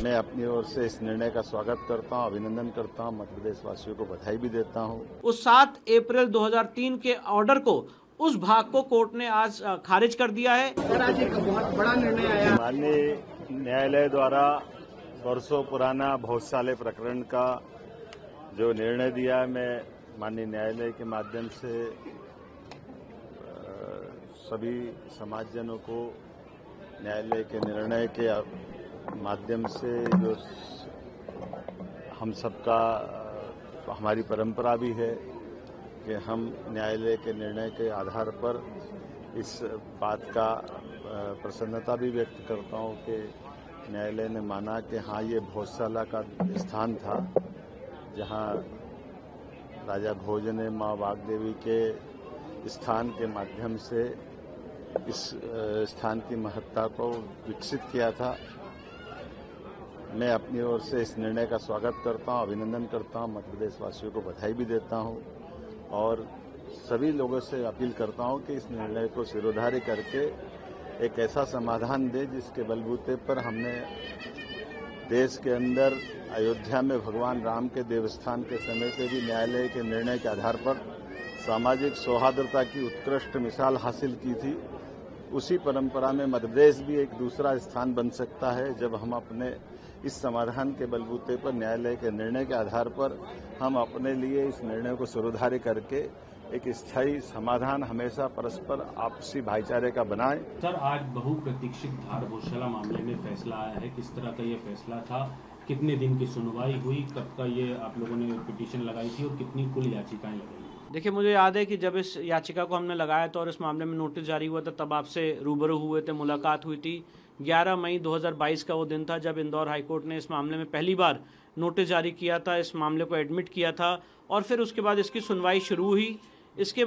मैं अपनी ओर से इस निर्णय का स्वागत करता हूं, अभिनंदन करता हूं, मध्य प्रदेश वासियों को बधाई भी देता हूं। उस 7 अप्रैल 2003 के ऑर्डर को, उस भाग को कोर्ट ने आज खारिज कर दिया है। सर, आज एक बहुत बड़ा निर्णय आया। माननीय न्यायालय द्वारा वर्षों पुराना भोजशाले प्रकरण का जो निर्णय दिया है, मैं माननीय न्यायालय के माध्यम से सभी समाजजनों को न्यायालय के निर्णय के माध्यम से जो हम सबका हमारी परंपरा भी है कि हम न्यायालय के निर्णय के आधार पर इस बात का प्रसन्नता भी व्यक्त करता हूं कि न्यायालय ने माना कि हाँ, ये भोजशाला का स्थान था जहां राजा भोज ने मां वाग्देवी के स्थान के माध्यम से इस स्थान की महत्ता को विकसित किया था। मैं अपनी ओर से इस निर्णय का स्वागत करता हूं, अभिनंदन करता हूं, मध्य प्रदेश वासियों को बधाई भी देता हूं और सभी लोगों से अपील करता हूं कि इस निर्णय को सिरोधार्य करके एक ऐसा समाधान दे जिसके बलबूते पर हमने देश के अंदर अयोध्या में भगवान राम के देवस्थान के समय पे भी न्यायालय के निर्णय के आधार पर सामाजिक सौहार्दता की उत्कृष्ट मिसाल हासिल की थी। उसी परंपरा में मध्य प्रदेश भी एक दूसरा स्थान बन सकता है जब हम अपने इस समाधान के बलबूते पर न्यायालय के निर्णय के आधार पर हम अपने लिए इस निर्णय को सिरोधार्य करके एक स्थायी समाधान हमेशा परस्पर आपसी भाईचारे का बनाएं। सर, आज बहुप्रतीक्षित धार भोजशाला मामले में फैसला आया है। किस तरह का ये फैसला था? कितने दिन की सुनवाई हुई? कब का ये आप लोगों ने पिटीशन लगाई थी और कितनी कुल याचिकाएं लगाई? देखिए, मुझे याद है कि जब इस याचिका को हमने लगाया था और इस मामले में नोटिस जारी हुआ था, तब आपसे रूबरू हुए थे, मुलाकात हुई थी। 11 मई 2022 का वो दिन था जब इंदौर हाईकोर्ट ने इस मामले में पहली बार नोटिस जारी किया था, इस मामले को एडमिट किया था और फिर उसके बाद इसकी सुनवाई शुरू हुई। इसके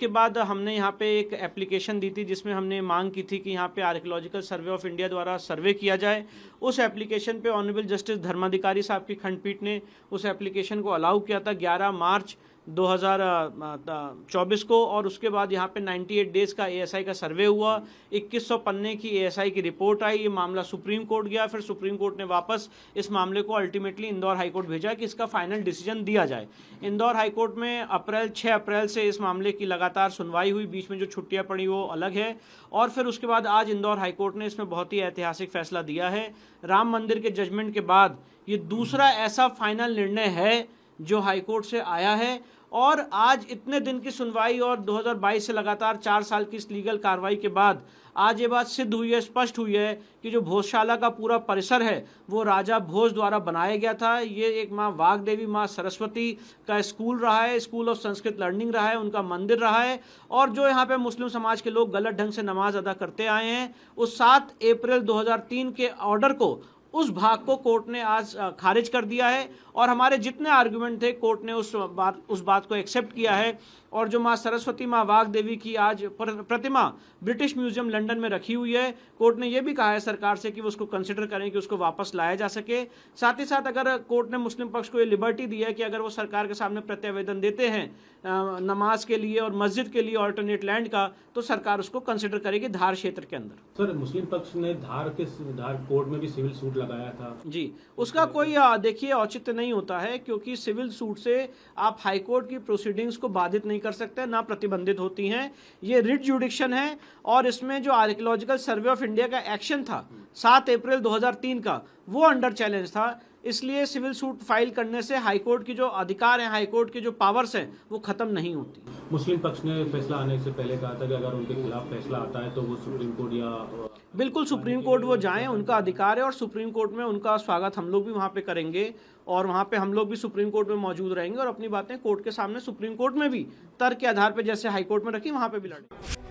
बाद हमने यहाँ पे एक एप्लीकेशन दी थी जिसमें हमने मांग की थी कि यहाँ पे आर्कियोलॉजिकल सर्वे ऑफ इंडिया द्वारा सर्वे किया जाए। उस एप्लीकेशन पे ऑनरेबल जस्टिस धर्माधिकारी साहब की खंडपीठ ने उस एप्लीकेशन को अलाउ किया था 11 मार्च 2024 को और उसके बाद यहाँ पे 98 डेज का एएसआई का सर्वे हुआ। 2100 पन्ने की एएसआई की रिपोर्ट आई। ये मामला सुप्रीम कोर्ट गया, फिर सुप्रीम कोर्ट ने वापस इस मामले को अल्टीमेटली इंदौर हाईकोर्ट भेजा कि इसका फाइनल डिसीजन दिया जाए। इंदौर हाईकोर्ट में 6 अप्रैल से इस मामले की लगातार सुनवाई हुई। बीच में जो छुट्टियां पड़ी वो अलग है और फिर उसके बाद आज इंदौर हाईकोर्ट ने इसमें बहुत ही ऐतिहासिक फैसला दिया है। राम मंदिर के जजमेंट के बाद ये दूसरा ऐसा फाइनल निर्णय है जो हाईकोर्ट से आया है और आज इतने दिन की सुनवाई और 2022 से लगातार 4 साल की इस लीगल कार्रवाई के बाद आज ये बात सिद्ध हुई है, स्पष्ट हुई है कि जो भोजशाला का पूरा परिसर है वो राजा भोज द्वारा बनाया गया था। ये एक माँ वाग्देवी, माँ सरस्वती का स्कूल रहा है, स्कूल ऑफ संस्कृत लर्निंग रहा है, उनका मंदिर रहा है और जो यहाँ पे मुस्लिम समाज के लोग गलत ढंग से नमाज अदा करते आए हैं, उस 7 अप्रैल 2003 के ऑर्डर को, उस भाग को कोर्ट ने आज खारिज कर दिया है और हमारे जितने आर्गुमेंट थे कोर्ट ने उस बात को एक्सेप्ट किया है और जो माँ सरस्वती, माँ वाग्देवी की आज प्रतिमा ब्रिटिश म्यूजियम लंदन में रखी हुई है, कोर्ट ने यह भी कहा है सरकार से कि वो उसको कंसिडर करें कि उसको वापस लाया जा सके। साथ ही साथ अगर कोर्ट ने मुस्लिम पक्ष को ये लिबर्टी दी है कि अगर वो सरकार के सामने प्रत्यावेदन देते हैं नमाज के लिए और मस्जिद के लिए ऑल्टरनेट लैंड का, तो सरकार उसको कंसिडर करेगी धार क्षेत्र के अंदर। सर, मुस्लिम पक्ष ने धार कोर्ट में भी सिविल सूट लगाया था जी, उसका कोई देखिए औचित्य नहीं होता है क्योंकि सिविल सूट से आप हाईकोर्ट की प्रोसीडिंग्स को बाधित नहीं कर सकते, ना प्रतिबंधित होती हैं। ये रिट जुडिक्शन है और इसमें जो आर्कियोलॉजिकल सर्वे ऑफ इंडिया का एक्शन था 7 अप्रैल 2003 का, वो अंडर चैलेंज था। इसलिए सिविल सूट फाइल करने से हाईकोर्ट की जो अधिकार है, हाईकोर्ट की जो पावर्स हैं, वो खत्म नहीं होती। मुस्लिम पक्ष ने फैसला आने से पहले कहा था कि अगर उनके खिलाफ फैसला आता है तो वो सुप्रीम कोर्ट या बिल्कुल सुप्रीम कोर्ट वो जाएं, उनका अधिकार है और सुप्रीम कोर्ट में उनका स्वागत हम लोग भी वहां पे करेंगे और वहां पे हम लोग भी सुप्रीम कोर्ट में मौजूद रहेंगे और अपनी बातें कोर्ट के सामने सुप्रीम कोर्ट में भी तर्क के आधार पर जैसे हाईकोर्ट में रखी वहां पे भी लड़ेंगे।